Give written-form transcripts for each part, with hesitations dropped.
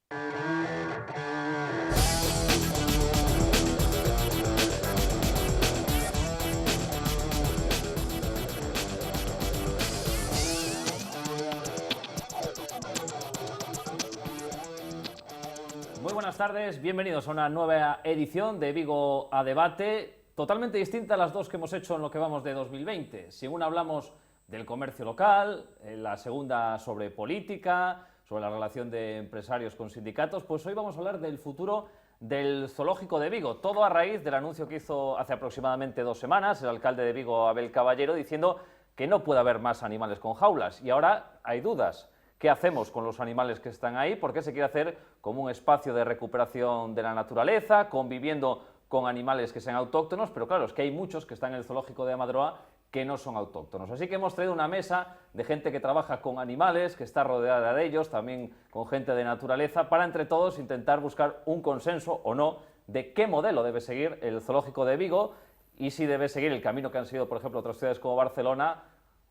Muy buenas tardes, bienvenidos a una nueva edición de Vigo a Debate, totalmente distinta a las dos que hemos hecho en lo que vamos de 2020. Si en una hablamos del comercio local, en la segunda sobre política, sobre la relación de empresarios con sindicatos, pues hoy vamos a hablar del futuro del zoológico de Vigo, todo a raíz del anuncio que hizo hace aproximadamente 2 semanas el alcalde de Vigo, Abel Caballero, diciendo que no puede haber más animales con jaulas. Y ahora hay dudas. ¿Qué hacemos con los animales que están ahí? ¿Por qué se quiere hacer como un espacio de recuperación de la naturaleza, conviviendo con animales que sean autóctonos? Pero claro, es que hay muchos que están en el zoológico de Amadroa que no son autóctonos. Así que hemos traído una mesa de gente que trabaja con animales, que está rodeada de ellos, también con gente de naturaleza, para entre todos intentar buscar un consenso o no de qué modelo debe seguir el zoológico de Vigo y si debe seguir el camino que han seguido, por ejemplo, otras ciudades como Barcelona,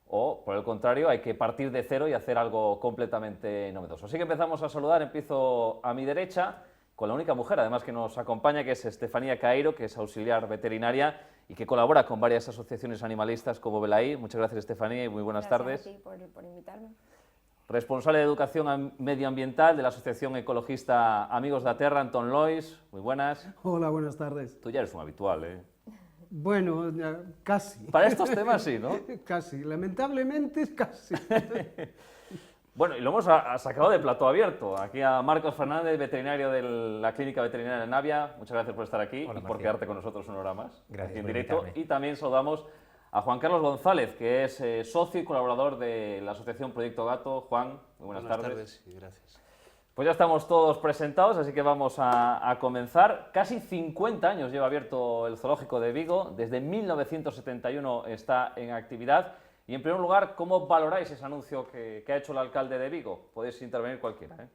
o, por el contrario, hay que partir de cero y hacer algo completamente novedoso. Así que empezamos a saludar, empiezo a mi derecha, con la única mujer, además, que nos acompaña, que es Estefanía Caeiro, que es auxiliar veterinaria y que colabora con varias asociaciones animalistas como Velaí. Muchas gracias, Estefanía, y muy buenas tardes. Gracias a ti por invitarme. Responsable de Educación Medioambiental de la Asociación Ecologista Amigos da Terra, Antón Lois. Muy buenas. Hola, buenas tardes. Tú ya eres un habitual, ¿eh? Bueno, casi. Para estos temas sí, ¿no? Casi, lamentablemente casi. Bueno, y lo hemos sacado de plato abierto. Aquí a Marcos Fernández, veterinario de la Clínica Veterinaria de Navia. Muchas gracias por estar aquí. Hola, y por quedarte con nosotros una hora más. Gracias aquí en por directo. invitarme. Y también saludamos a Juan Carlos González, que es socio y colaborador de la Asociación Proyecto Gato. Juan, muy buenas tardes. Buenas tardes y gracias. Pues ya estamos todos presentados, así que vamos a comenzar. Casi 50 años lleva abierto el zoológico de Vigo, desde 1971 está en actividad. Y en primer lugar, ¿cómo valoráis ese anuncio que ha hecho el alcalde de Vigo? Podéis intervenir cualquiera, ¿eh?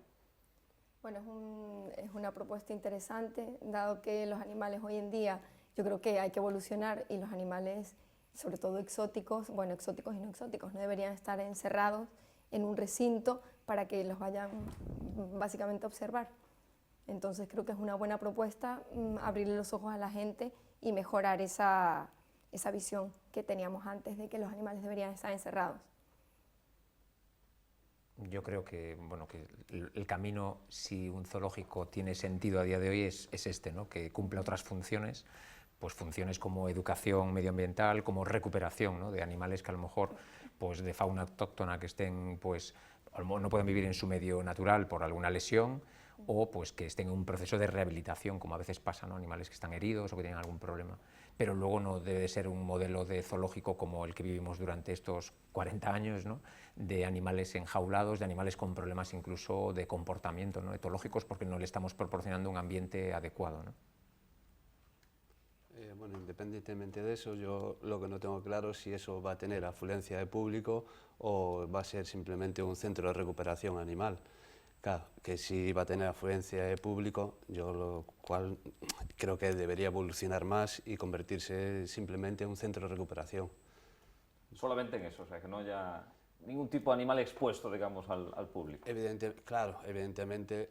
Bueno, es una propuesta interesante, dado que los animales hoy en día, yo creo que hay que evolucionar y los animales, sobre todo exóticos, bueno, exóticos y no exóticos, no deberían estar encerrados en un recinto para que los vayan básicamente a observar. Entonces creo que es una buena propuesta abrirle los ojos a la gente y mejorar esa visión que teníamos antes de que los animales deberían estar encerrados. Yo creo que, bueno, que el camino, si un zoológico tiene sentido a día de hoy, es este, ¿no? Que cumple otras funciones, pues funciones como educación medioambiental, como recuperación, ¿no? De animales que a lo mejor, pues de fauna autóctona que estén, pues a lo mejor no pueden vivir en su medio natural por alguna lesión, o pues que estén en un proceso de rehabilitación, como a veces pasa, ¿no? Animales que están heridos o que tienen algún problema. Pero luego no debe de ser un modelo de zoológico como el que vivimos durante estos 40 años, ¿no? De animales enjaulados, de animales con problemas incluso de comportamiento, ¿no? Etológicos, porque no le estamos proporcionando un ambiente adecuado, ¿no? Bueno, independientemente de eso, yo lo que no tengo claro es si eso va a tener afluencia de público o va a ser simplemente un centro de recuperación animal. Claro, que si va a tener afluencia de público, yo lo cual creo que debería evolucionar más y convertirse simplemente en un centro de recuperación. Solamente en eso, o sea, que no haya ningún tipo de animal expuesto, digamos, al público. Evidentemente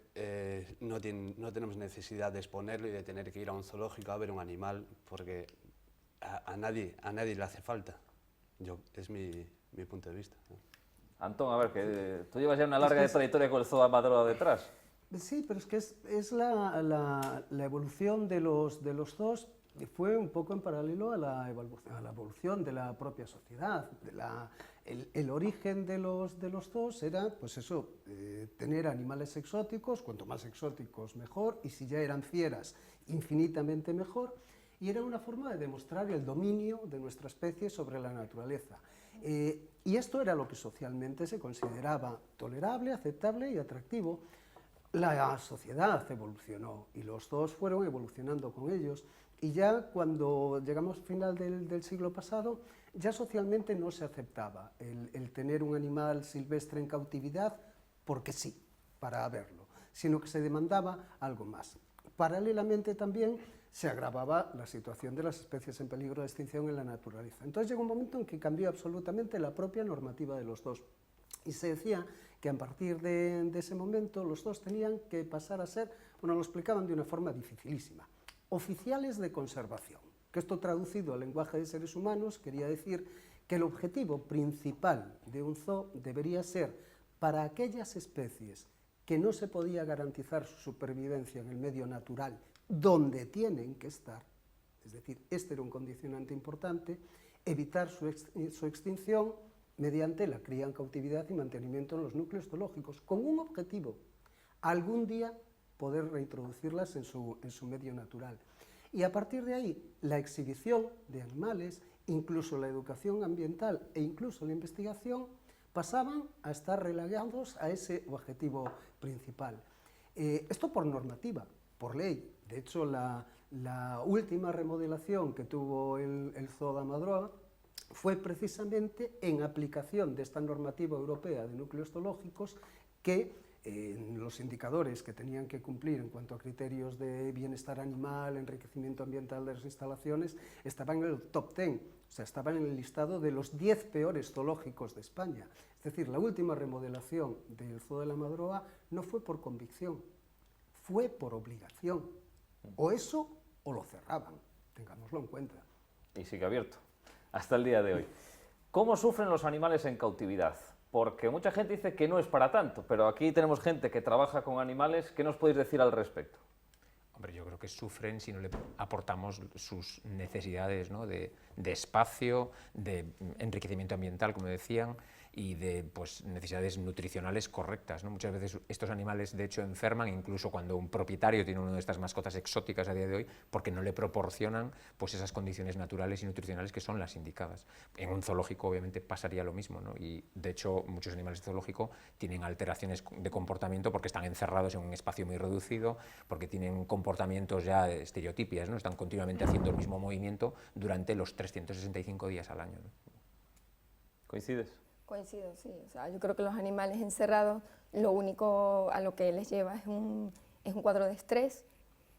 no tenemos necesidad de exponerlo y de tener que ir a un zoológico a ver un animal, porque a nadie le hace falta. Es mi punto de vista, ¿no? Antón, a ver, que tú llevas ya una larga trayectoria con el Zoo de Amadroa detrás. Sí, pero es que es la evolución de los zoos fue un poco en paralelo a la evolución de la propia sociedad. El origen de los zoos era, pues eso, tener animales exóticos, cuanto más exóticos mejor, y si ya eran fieras, infinitamente mejor, y era una forma de demostrar el dominio de nuestra especie sobre la naturaleza. Y esto era lo que socialmente se consideraba tolerable, aceptable y atractivo. La sociedad evolucionó y los zoos fueron evolucionando con ellos, y ya cuando llegamos al final del siglo pasado, ya socialmente no se aceptaba el tener un animal silvestre en cautividad porque sí, para verlo, sino que se demandaba algo más. Paralelamente también se agravaba la situación de las especies en peligro de extinción en la naturaleza. Entonces llegó un momento en que cambió absolutamente la propia normativa de los zoos. Y se decía que a partir de ese momento los zoos tenían que pasar a ser, bueno, lo explicaban de una forma dificilísima, oficiales de conservación, que esto traducido al lenguaje de seres humanos quería decir que el objetivo principal de un zoo debería ser para aquellas especies que no se podía garantizar su supervivencia en el medio natural donde tienen que estar, es decir, este era un condicionante importante, evitar su extinción mediante la cría en cautividad y mantenimiento en los núcleos zoológicos, con un objetivo, algún día poder reintroducirlas en su medio natural. Y a partir de ahí, la exhibición de animales, incluso la educación ambiental e incluso la investigación, pasaban a estar relegados a ese objetivo principal. Esto por normativa, por ley. De hecho, la última remodelación que tuvo el Zoo de Amadroa fue precisamente en aplicación de esta normativa europea de núcleos zoológicos que los indicadores que tenían que cumplir en cuanto a criterios de bienestar animal, enriquecimiento ambiental de las instalaciones, estaban en el top 10, o sea, estaban en el listado de los 10 peores zoológicos de España. Es decir, la última remodelación del Zoo de la Amadroa no fue por convicción, fue por obligación. O eso o lo cerraban, tengámoslo en cuenta. Y sigue abierto, hasta el día de hoy. ¿Cómo sufren los animales en cautividad? Porque mucha gente dice que no es para tanto, pero aquí tenemos gente que trabaja con animales. ¿Qué nos podéis decir al respecto? Hombre, yo creo que sufren si no le aportamos sus necesidades, ¿no?, de espacio, de enriquecimiento ambiental, como decían, y de pues, necesidades nutricionales correctas, ¿no? Muchas veces estos animales, de hecho, enferman, incluso cuando un propietario tiene una de estas mascotas exóticas a día de hoy, porque no le proporcionan pues, esas condiciones naturales y nutricionales que son las indicadas. En un zoológico, obviamente, pasaría lo mismo, ¿no? Y, de hecho, muchos animales de zoológico tienen alteraciones de comportamiento porque están encerrados en un espacio muy reducido, porque tienen comportamientos ya estereotipias, ¿no? Están continuamente haciendo el mismo movimiento durante los 365 días al año, ¿no? ¿Coincides? Coincido, sí. O sea, yo creo que los animales encerrados, lo único a lo que les lleva es un cuadro de estrés,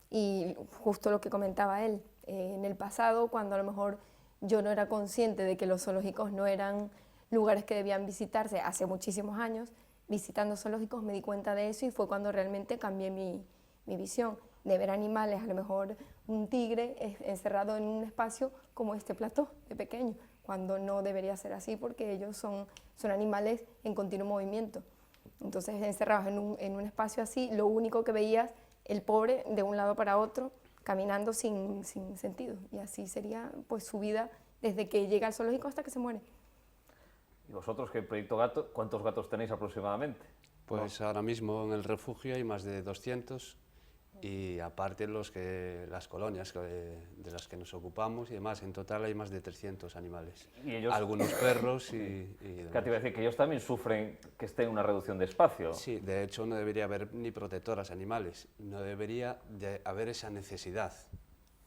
y justo lo que comentaba él, en el pasado, cuando a lo mejor yo no era consciente de que los zoológicos no eran lugares que debían visitarse, hace muchísimos años, visitando zoológicos me di cuenta de eso y fue cuando realmente cambié mi visión de ver animales, a lo mejor un tigre encerrado en un espacio como este plató de pequeño, cuando no debería ser así porque ellos son animales en continuo movimiento. Entonces, encerrados en un espacio así, lo único que veías, el pobre de un lado para otro, caminando sin sentido. Y así sería pues, su vida desde que llega al zoológico hasta que se muere. ¿Y vosotros, qué proyecto gato, cuántos gatos tenéis aproximadamente? Pues ahora mismo en el refugio hay más de 200 y aparte las colonias de las que nos ocupamos y demás, en total hay más de 300 animales. ¿Y ellos? Algunos perros y demás. ¿Qué te iba a decir? Que ellos también sufren que esté en una reducción de espacio. Sí, de hecho no debería haber ni protectoras animales, no debería de haber esa necesidad,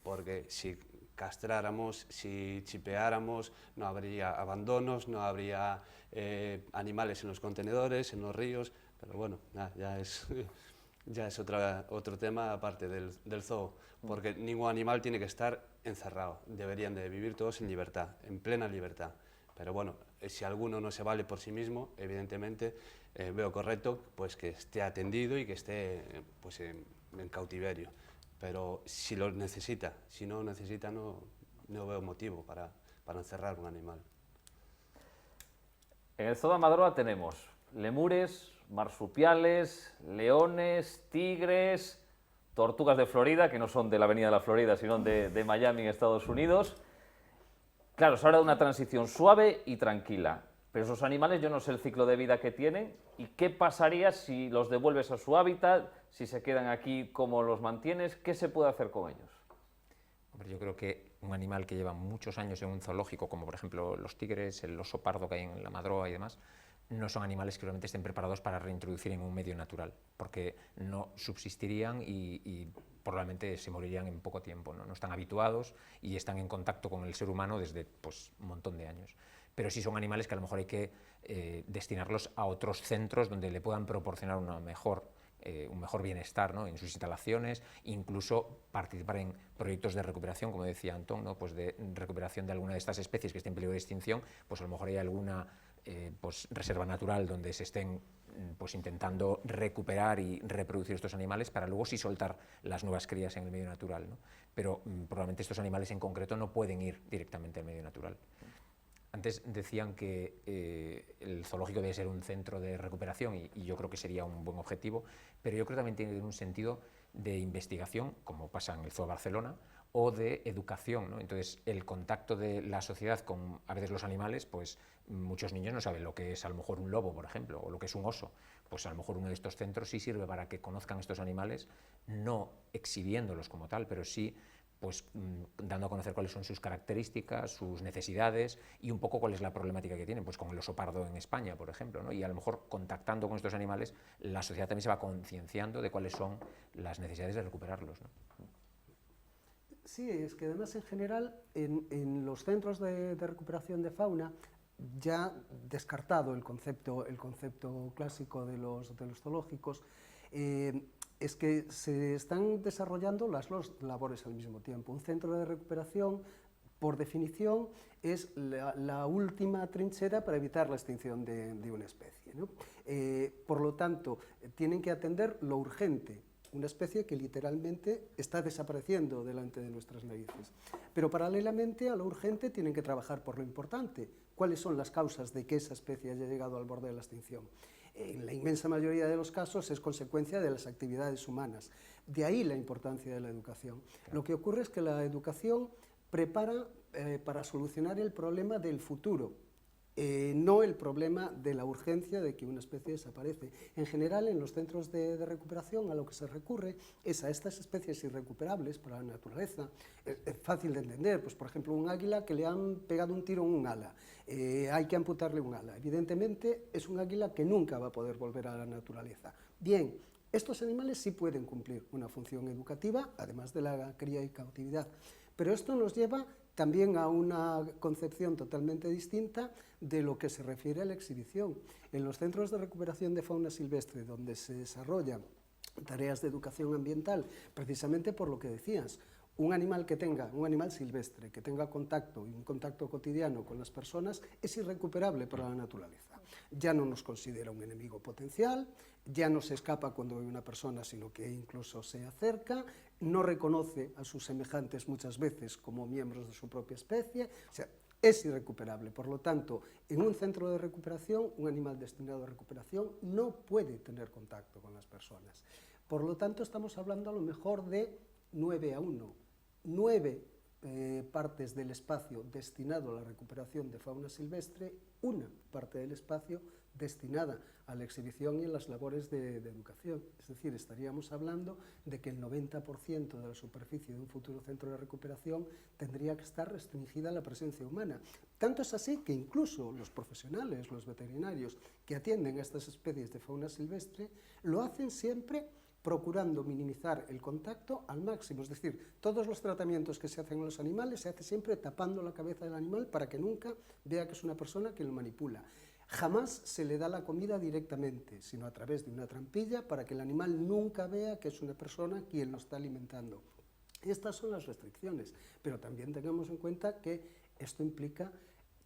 porque si castráramos, si chipeáramos, no habría abandonos, no habría animales en los contenedores, en los ríos, pero bueno, ya es otro tema aparte del zoo, porque ningún animal tiene que estar encerrado, deberían de vivir todos en libertad, en plena libertad. Pero bueno, si alguno no se vale por sí mismo, evidentemente veo correcto pues, que esté atendido y que esté pues, en cautiverio. Pero si lo necesita, si no necesita, no veo motivo para encerrar un animal. En el Zoo de Amadroa tenemos lemures, marsupiales, leones, tigres, tortugas de Florida, que no son de la Avenida de la Florida, sino de Miami, en Estados Unidos. Claro, se habla de una transición suave y tranquila, pero esos animales yo no sé el ciclo de vida que tienen y qué pasaría si los devuelves a su hábitat, si se quedan aquí, cómo los mantienes, qué se puede hacer con ellos. Hombre, yo creo que un animal que lleva muchos años en un zoológico, como por ejemplo los tigres, el oso pardo que hay en la Amadroa y demás, no son animales que realmente estén preparados para reintroducir en un medio natural, porque no subsistirían y probablemente se morirían en poco tiempo, ¿no? No están habituados y están en contacto con el ser humano desde pues, un montón de años. Pero sí son animales que a lo mejor hay que destinarlos a otros centros donde le puedan proporcionar un mejor bienestar, ¿no? En sus instalaciones, incluso participar en proyectos de recuperación, como decía Antón, ¿no? Pues de recuperación de alguna de estas especies que estén en peligro de extinción, pues a lo mejor hay alguna pues, reserva natural donde se estén pues intentando recuperar y reproducir estos animales para luego sí soltar las nuevas crías en el medio natural, ¿no? Pero probablemente estos animales en concreto no pueden ir directamente al medio natural. Antes decían que el zoológico debe ser un centro de recuperación y yo creo que sería un buen objetivo, pero yo creo que también tiene un sentido de investigación, como pasa en el Zoo de Barcelona, o de educación, ¿no? Entonces, el contacto de la sociedad con a veces los animales, pues muchos niños no saben lo que es a lo mejor un lobo, por ejemplo, o lo que es un oso. Pues a lo mejor uno de estos centros sí sirve para que conozcan estos animales, no exhibiéndolos como tal, pero sí pues dando a conocer cuáles son sus características, sus necesidades y un poco cuál es la problemática que tienen, pues con el oso pardo en España, por ejemplo, ¿no? Y a lo mejor contactando con estos animales, la sociedad también se va concienciando de cuáles son las necesidades de recuperarlos, ¿no? Sí, es que además en general en los centros de recuperación de fauna, ya descartado el concepto clásico de los zoológicos, es que se están desarrollando las dos labores al mismo tiempo. Un centro de recuperación, por definición, es la última trinchera para evitar la extinción de una especie, ¿no? Por lo tanto, tienen que atender lo urgente, una especie que literalmente está desapareciendo delante de nuestras narices. Pero paralelamente a lo urgente tienen que trabajar por lo importante. ¿Cuáles son las causas de que esa especie haya llegado al borde de la extinción? En la inmensa mayoría de los casos es consecuencia de las actividades humanas. De ahí la importancia de la educación. Claro. Lo que ocurre es que la educación prepara para solucionar el problema del futuro, no el problema de la urgencia de que una especie desaparece. En general, en los centros de recuperación a lo que se recurre es a estas especies irrecuperables para la naturaleza. Es fácil de entender, pues por ejemplo un águila que le han pegado un tiro en un ala, hay que amputarle un ala. Evidentemente es un águila que nunca va a poder volver a la naturaleza. Bien, estos animales sí pueden cumplir una función educativa, además de la cría y cautividad, pero esto nos lleva también a una concepción totalmente distinta de lo que se refiere a la exhibición. En los centros de recuperación de fauna silvestre, donde se desarrollan tareas de educación ambiental, precisamente por lo que decías, un animal silvestre, que tenga contacto, y un contacto cotidiano con las personas, es irrecuperable para la naturaleza. Ya no nos considera un enemigo potencial, ya no se escapa cuando ve una persona, sino que incluso se acerca, no reconoce a sus semejantes muchas veces como miembros de su propia especie, o sea, es irrecuperable. Por lo tanto, en un centro de recuperación, un animal destinado a recuperación no puede tener contacto con las personas. Por lo tanto, estamos hablando a lo mejor de 9:1, 9 partes del espacio destinado a la recuperación de fauna silvestre, una parte del espacio destinada a la exhibición y a las labores de educación. Es decir, estaríamos hablando de que el 90% de la superficie de un futuro centro de recuperación tendría que estar restringida a la presencia humana. Tanto es así que incluso los profesionales, los veterinarios que atienden a estas especies de fauna silvestre, lo hacen siempre procurando minimizar el contacto al máximo, es decir, todos los tratamientos que se hacen en los animales se hace siempre tapando la cabeza del animal para que nunca vea que es una persona quien lo manipula. Jamás se le da la comida directamente, sino a través de una trampilla para que el animal nunca vea que es una persona quien lo está alimentando. Estas son las restricciones, pero también tengamos en cuenta que esto implica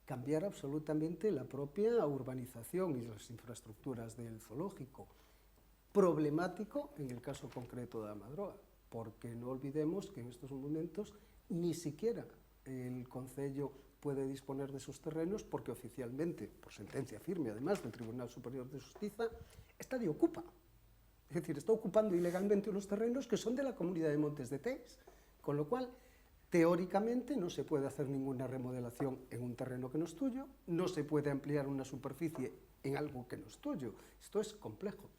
cambiar absolutamente la propia urbanización y las infraestructuras del zoológico. Problemático en el caso concreto de Amadroa, porque no olvidemos que en estos momentos ni siquiera el concello puede disponer de sus terrenos porque oficialmente, por sentencia firme además del Tribunal Superior de Justicia, está de ocupa. Es decir, está ocupando ilegalmente unos terrenos que son de la Comunidad de Montes de Teis, con lo cual teóricamente no se puede hacer ninguna remodelación en un terreno que no es tuyo, no se puede ampliar una superficie en algo que no es tuyo. Esto es complejo.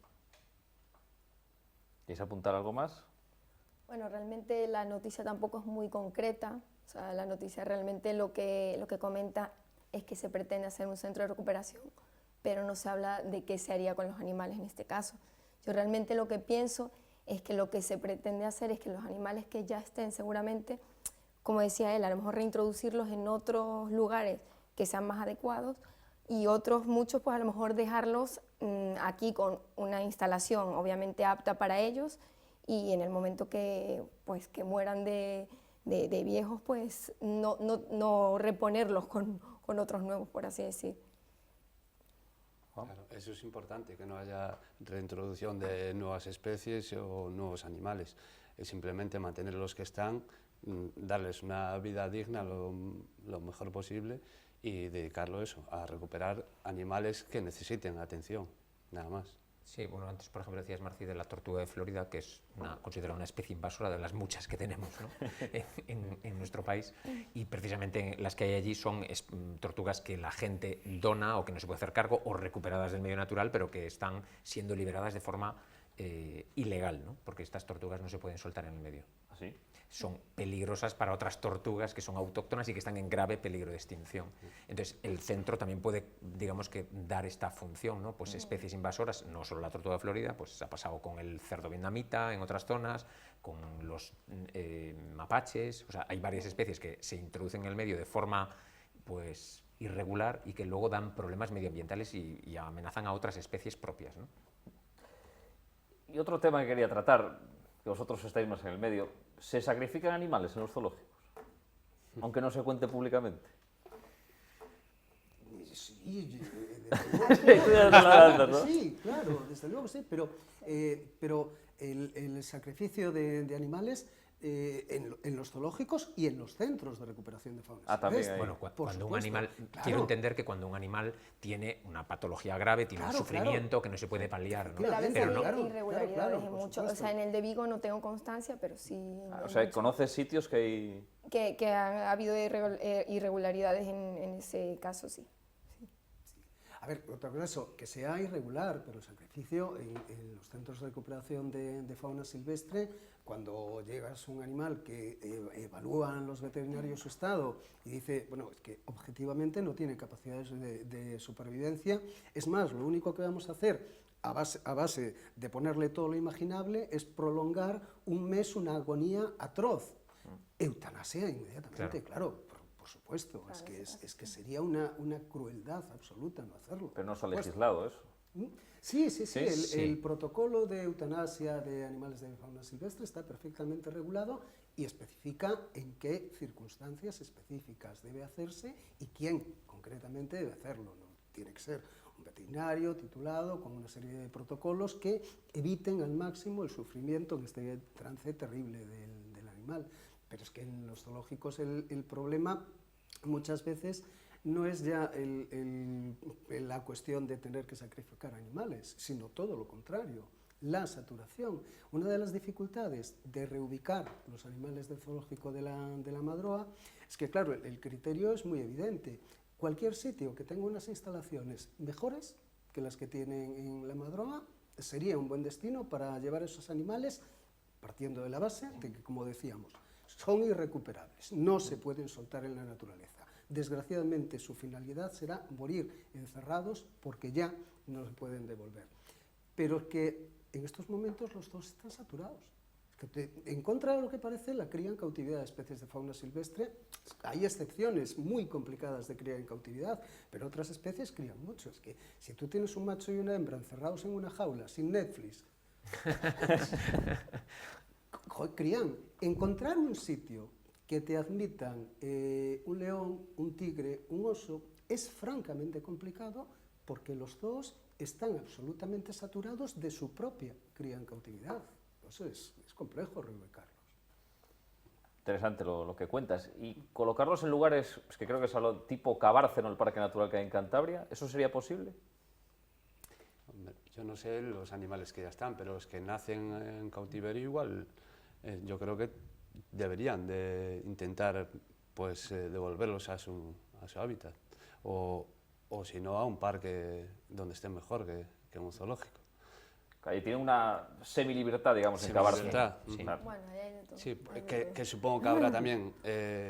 ¿Quieres apuntar algo más? Bueno, realmente la noticia tampoco es muy concreta. O sea, la noticia realmente lo que comenta es que se pretende hacer un centro de recuperación, pero no se habla de qué se haría con los animales en este caso. Yo realmente lo que pienso es que lo que se pretende hacer es que los animales que ya estén seguramente, como decía él, a lo mejor reintroducirlos en otros lugares que sean más adecuados y otros muchos pues a lo mejor dejarlos aquí con una instalación obviamente apta para ellos y en el momento que mueran de viejos pues no reponerlos con otros nuevos, por así decir. Claro, eso es importante, que no haya reintroducción de nuevas especies o nuevos animales. Es simplemente mantener los que están, darles una vida digna lo mejor posible y dedicarlo eso, a recuperar animales que necesiten atención, nada más. Sí, bueno, antes, por ejemplo, decías, Marci, de la tortuga de Florida, que es considerada una especie invasora de las muchas que tenemos, ¿no? en nuestro país, y precisamente las que hay allí son tortugas que la gente dona o que no se puede hacer cargo, o recuperadas del medio natural, pero que están siendo liberadas de forma ilegal, ¿no? Porque estas tortugas no se pueden soltar en el medio. ¿Así? Son peligrosas para otras tortugas que son autóctonas y que están en grave peligro de extinción. Entonces, el centro también puede, digamos, que dar esta función, ¿no? Pues especies invasoras, no solo la tortuga de Florida, pues ha pasado con el cerdo vietnamita en otras zonas, con los mapaches, o sea, hay varias especies que se introducen en el medio de forma, pues, irregular y que luego dan problemas medioambientales y amenazan a otras especies propias, ¿no? Y otro tema que quería tratar, que vosotros estáis más en el medio, ¿se sacrifican animales en los zoológicos? Aunque no se cuente públicamente. Sí, ¿No? sí, claro, desde luego sí, pero el sacrificio de animales en los zoológicos y en los centros de recuperación de fauna También silvestre. hay. Bueno, Por cuando un supuesto, animal, claro. quiero entender que cuando un animal tiene una patología grave, tiene un Claro, sufrimiento que no se puede paliar, ¿no? Debe haber Pero habido claro, irregularidades claro, en por muchos, o supuesto. sea, en el de Vigo no tengo constancia, pero sí en O sea, muchos, ¿conoces sitios que hay...? que ha habido irregularidades en ese caso, sí. A ver, otra cosa es eso, que sea irregular, pero el sacrificio en los centros de recuperación de fauna silvestre, cuando llegas a un animal que evalúan los veterinarios su estado y dice, bueno, es que objetivamente no tiene capacidades de supervivencia, es más, lo único que vamos a hacer a base de ponerle todo lo imaginable es prolongar un mes una agonía atroz. Eutanasia inmediatamente, claro. Por supuesto, Claro, es que sería una crueldad absoluta no hacerlo. Pero no se ha por supuesto. legislado eso. Sí, Sí. el protocolo de eutanasia de animales de fauna silvestre está perfectamente regulado y especifica en qué circunstancias específicas debe hacerse y quién concretamente debe hacerlo. No tiene que ser un veterinario titulado con una serie de protocolos que eviten al máximo el sufrimiento en este trance terrible del animal. Pero es que en los zoológicos el problema muchas veces no es ya la cuestión de tener que sacrificar animales, sino todo lo contrario, la saturación. Una de las dificultades de reubicar los animales del zoológico de la Madroa es que, claro, el criterio es muy evidente. Cualquier sitio que tenga unas instalaciones mejores que las que tienen en la Madroa sería un buen destino para llevar esos animales, partiendo de la base de que, como decíamos, son irrecuperables, no se pueden soltar en la naturaleza. Desgraciadamente su finalidad será morir encerrados porque ya no se pueden devolver. Pero es que en estos momentos los dos están saturados. Es que en contra de lo que parece, la cría en cautividad de especies de fauna silvestre, hay excepciones muy complicadas de cría en cautividad, pero otras especies crían mucho. Es que si tú tienes un macho y una hembra encerrados en una jaula, sin Netflix, crían. Encontrar un sitio que te admitan un león, un tigre, un oso, es francamente complicado porque los dos están absolutamente saturados de su propia cría en cautividad. Eso es complejo reubicarlos. Interesante lo que cuentas. Y colocarlos en lugares, es que creo que es algo tipo Cabárceno, el Parque Natural que hay en Cantabria, ¿eso sería posible? Yo no sé los animales que ya están, pero los que nacen en cautiverio igual, yo creo que deberían de intentar pues, devolverlos a su hábitat, o si no a un parque donde estén mejor que en un zoológico. Ahí tiene una semilibertad, digamos, en Cabárceno. Semilibertad, Sí. claro. Bueno, ahí hay de todo. Sí, Hay de todo. que supongo que habrá también...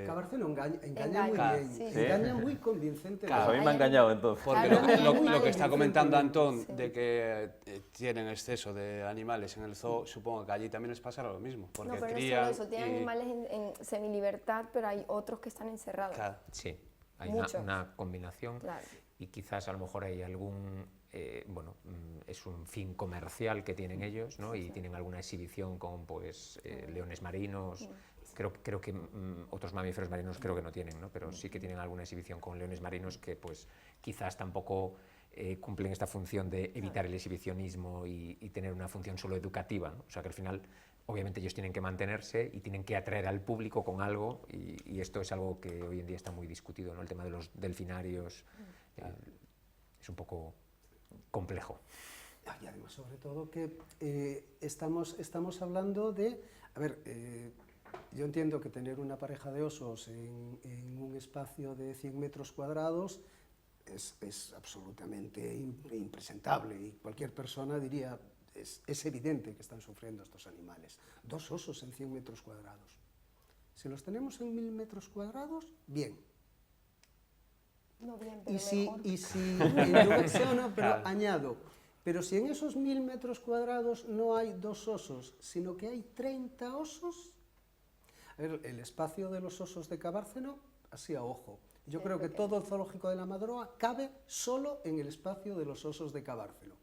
Cabárceno engaña Engaña, muy bien, sí. engaña muy convincentemente. Claro. Pues a mí me ha engañado entonces. Porque Claro, hay lo animales que está comentando Antón, Sí. de que tienen exceso de animales en el zoo, supongo que allí también les pasará lo mismo. Porque No, pero no es crían solo eso, tienen animales en semilibertad, pero hay otros que están encerrados. Claro. Sí, hay Muchos. una combinación Claro. y quizás a lo mejor hay algún, es un fin comercial que tienen ellos, ¿no? Y tienen alguna exhibición con pues, leones marinos. Creo que otros mamíferos marinos creo que no tienen, ¿no? Pero sí que tienen alguna exhibición con leones marinos que pues quizás tampoco cumplen esta función de evitar el exhibicionismo y tener una función solo educativa, ¿no? O sea que al final, obviamente ellos tienen que mantenerse y tienen que atraer al público con algo, y esto es algo que hoy en día está muy discutido, ¿no? El tema de los delfinarios es un poco complejo. Y además, sobre todo, que estamos hablando de... A ver, yo entiendo que tener una pareja de osos en un espacio de 100 metros cuadrados es absolutamente impresentable, y cualquier persona diría, es evidente que están sufriendo estos animales. 2 osos en 100 metros cuadrados. Si los tenemos en 1000 metros cuadrados, bien. No bien, pero Y si, mejor. pero añado, pero si en esos 1000 metros cuadrados no hay 2 osos, sino que hay 30 osos, a ver, el espacio de los osos de Cabárceno, así a ojo, yo creo que todo el zoológico de la Madroa cabe solo en el espacio de los osos de Cabárceno.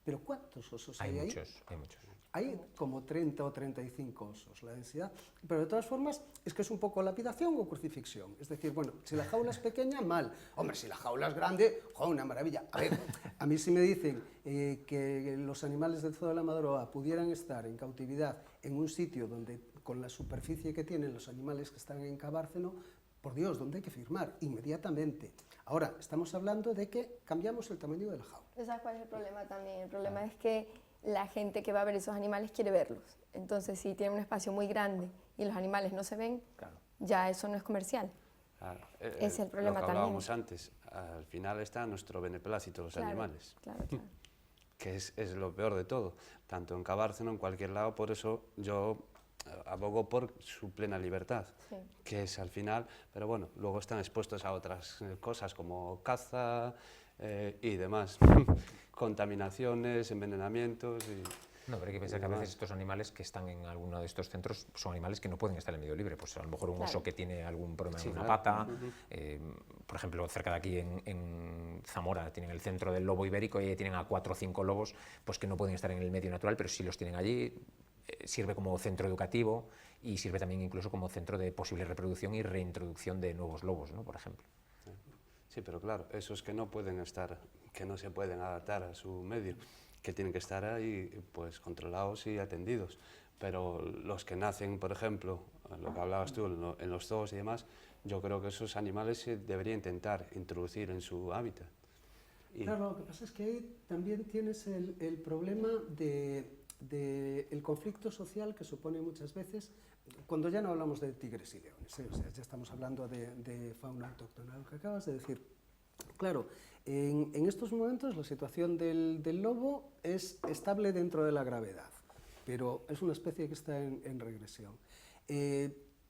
Pero ¿cuántos osos hay ahí? Hay muchos. Hay como 30 o 35 osos, la densidad. Pero de todas formas, es que es un poco lapidación o crucifixión. Es decir, bueno, si la jaula es pequeña, mal. Hombre, si la jaula es grande, ¡jo, una maravilla! A ver, a mí si me dicen que los animales del Zoo de la Madroa pudieran estar en cautividad en un sitio donde, con la superficie que tienen los animales que están en Cabárceno, por Dios, ¿dónde hay que firmar? Inmediatamente. Ahora, estamos hablando de que cambiamos el tamaño de la jaula. ¿Sabes cuál es el problema también? El problema es que la gente que va a ver esos animales quiere verlos. Entonces, si tiene un espacio muy grande y los animales no se ven, ya eso no es comercial. Claro, Es el problema lo que también. hablábamos antes, al final está nuestro beneplácito, los animales, Claro. que es lo peor de todo, tanto en Cabárceno, en cualquier lado. Por eso yo abogo por su plena libertad, Sí. que es al final, pero bueno, luego están expuestos a otras cosas como caza y demás, contaminaciones, envenenamientos y... No, pero hay que pensar que a veces estos animales que están en alguno de estos centros son animales que no pueden estar en medio libre. Pues a lo mejor un oso que tiene algún problema en una pata, por ejemplo, cerca de aquí en Zamora tienen el centro del lobo ibérico y ahí tienen a 4 o 5 lobos pues que no pueden estar en el medio natural, pero sí los tienen allí. Sirve como centro educativo y sirve también incluso como centro de posible reproducción y reintroducción de nuevos lobos, ¿no? Por ejemplo. Sí, pero claro, esos que no pueden estar, que no se pueden adaptar a su medio, que tienen que estar ahí pues controlados y atendidos. Pero los que nacen, por ejemplo, lo que hablabas tú, en los zoos y demás, yo creo que esos animales se debería intentar introducir en su hábitat. Claro, lo que pasa es que ahí también tienes el problema del conflicto social que supone muchas veces, cuando ya no hablamos de tigres y leones, o sea, ya estamos hablando de fauna autóctona, lo que acabas de decir. Claro, en estos momentos la situación del lobo es estable dentro de la gravedad, pero es una especie que está en regresión.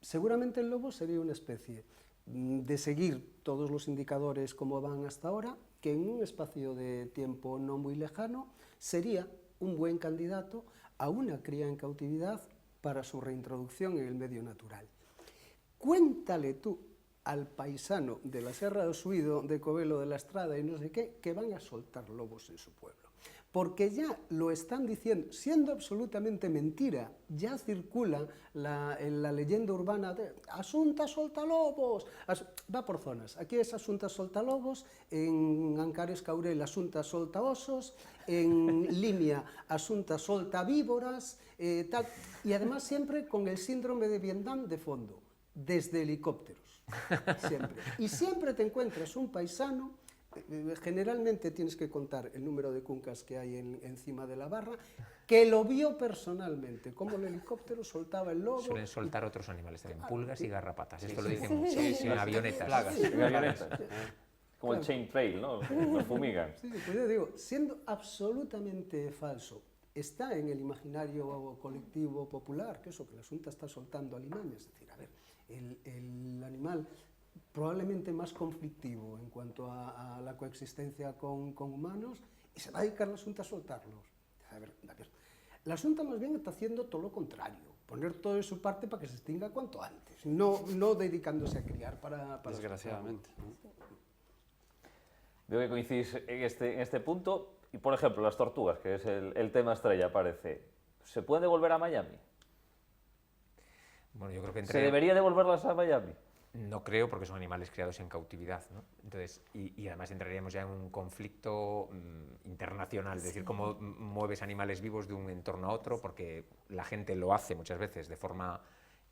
Seguramente el lobo sería una especie de seguir todos los indicadores como van hasta ahora, que en un espacio de tiempo no muy lejano sería un buen candidato a una cría en cautividad para su reintroducción en el medio natural. Cuéntale tú al paisano de la Serra do Suído, de Covelo de la Estrada y no sé qué, que van a soltar lobos en su pueblo. Porque ya lo están diciendo, siendo absolutamente mentira, ya circula la leyenda urbana de Asunta Soltalobos, va por zonas. Aquí es Asunta Soltalobos, en Ancares Caurel Asunta Soltaosos, en Limia Asunta Soltavíboras, tal, y además siempre con el síndrome de Vietnam de fondo, desde helicópteros, siempre. Y siempre te encuentras un paisano. Generalmente tienes que contar el número de cuncas que hay encima de la barra, que lo vio personalmente, cómo el helicóptero soltaba el lobo. Suelen soltar otros animales también, pulgas y garrapatas. Esto lo sí. dicen mucho, en avionetas. Plagas, en avionetas. Como el chain trail, ¿no? Los fumigan. Sí, pues yo digo, siendo absolutamente falso, está en el imaginario colectivo popular, que eso, que la Xunta está soltando alimañas. Es decir, a ver, el animal probablemente más conflictivo en cuanto a la coexistencia con humanos, y se va a dedicar la Xunta a soltarlos. A ver, la Xunta más bien está haciendo todo lo contrario, poner todo de su parte para que se extinga cuanto antes, no dedicándose a criar para desgraciadamente. Veo que coincidís en este punto, y por ejemplo, las tortugas, que es el tema estrella, parece, ¿se pueden devolver a Miami? Bueno, yo creo que ¿Se debería devolverlas a Miami? No creo, porque son animales criados en cautividad, ¿no? Entonces, y además entraríamos ya en un conflicto internacional, es decir, cómo mueves animales vivos de un entorno a otro, porque la gente lo hace muchas veces de forma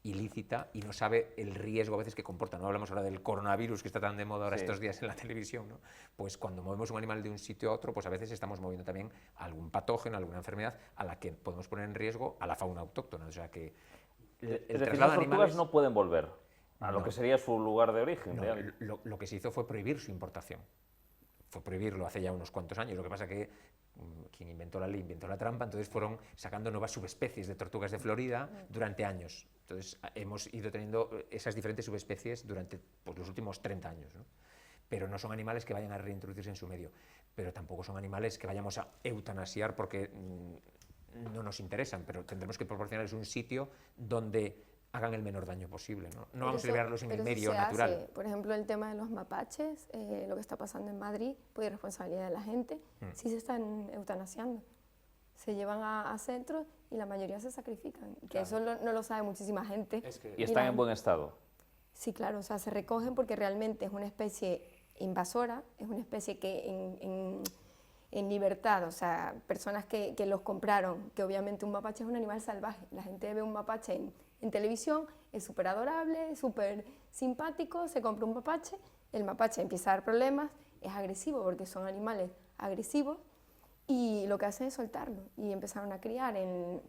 ilícita y no sabe el riesgo a veces que comporta. No hablamos ahora del coronavirus que está tan de moda ahora estos días en la televisión, ¿no? Pues cuando movemos un animal de un sitio a otro, pues a veces estamos moviendo también algún patógeno, alguna enfermedad a la que podemos poner en riesgo a la fauna autóctona. O sea que es decir, las tortugas no pueden volver a lo que sería su lugar de origen. No, lo que se hizo fue prohibir su importación. Fue prohibirlo hace ya unos cuantos años. Lo que pasa que quien inventó la ley inventó la trampa, entonces fueron sacando nuevas subespecies de tortugas de Florida durante años. Entonces hemos ido teniendo esas diferentes subespecies durante pues, los últimos 30 años, ¿no? Pero no son animales que vayan a reintroducirse en su medio, pero tampoco son animales que vayamos a eutanasiar porque no nos interesan, pero tendremos que proporcionarles un sitio donde hagan el menor daño posible, ¿no? No vamos a liberarlos en el medio natural. Por ejemplo, el tema de los mapaches, lo que está pasando en Madrid, pues es responsabilidad de la gente, sí se están eutanasiando. Se llevan a centros y la mayoría se sacrifican, que eso no lo sabe muchísima gente. ¿Y están en buen estado? Sí, claro, o sea, se recogen porque realmente es una especie invasora, es una especie que en libertad, o sea, personas que los compraron, que obviamente un mapache es un animal salvaje, la gente ve un mapache en televisión, es súper adorable, súper simpático, se compra un mapache, el mapache empieza a dar problemas, es agresivo porque son animales agresivos y lo que hacen es soltarlo y empezaron a criar en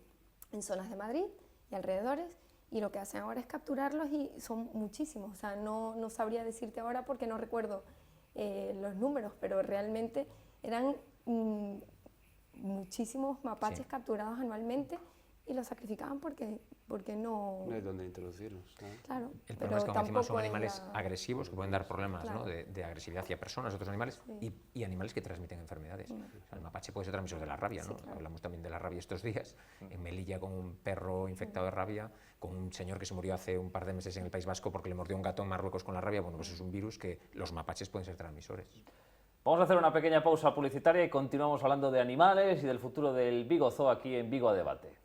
zonas de Madrid y alrededores y lo que hacen ahora es capturarlos y son muchísimos, o sea, no sabría decirte ahora porque no recuerdo los números, pero realmente eran muchísimos mapaches capturados anualmente y los sacrificaban porque no... No hay dónde introducirlos. Claro, el problema es que encima son animales agresivos que pueden dar problemas, ¿no? de agresividad hacia personas, otros animales y animales que transmiten enfermedades. O sea, el mapache puede ser transmisor de la rabia, ¿no? Claro. Hablamos también de la rabia estos días, en Melilla con un perro infectado de rabia, con un señor que se murió hace un par de meses en el País Vasco porque le mordió un gato en Marruecos con la rabia. Bueno, pues es un virus que los mapaches pueden ser transmisores. Vamos a hacer una pequeña pausa publicitaria y continuamos hablando de animales y del futuro del Vigo Zoo aquí en Vigo a Debate.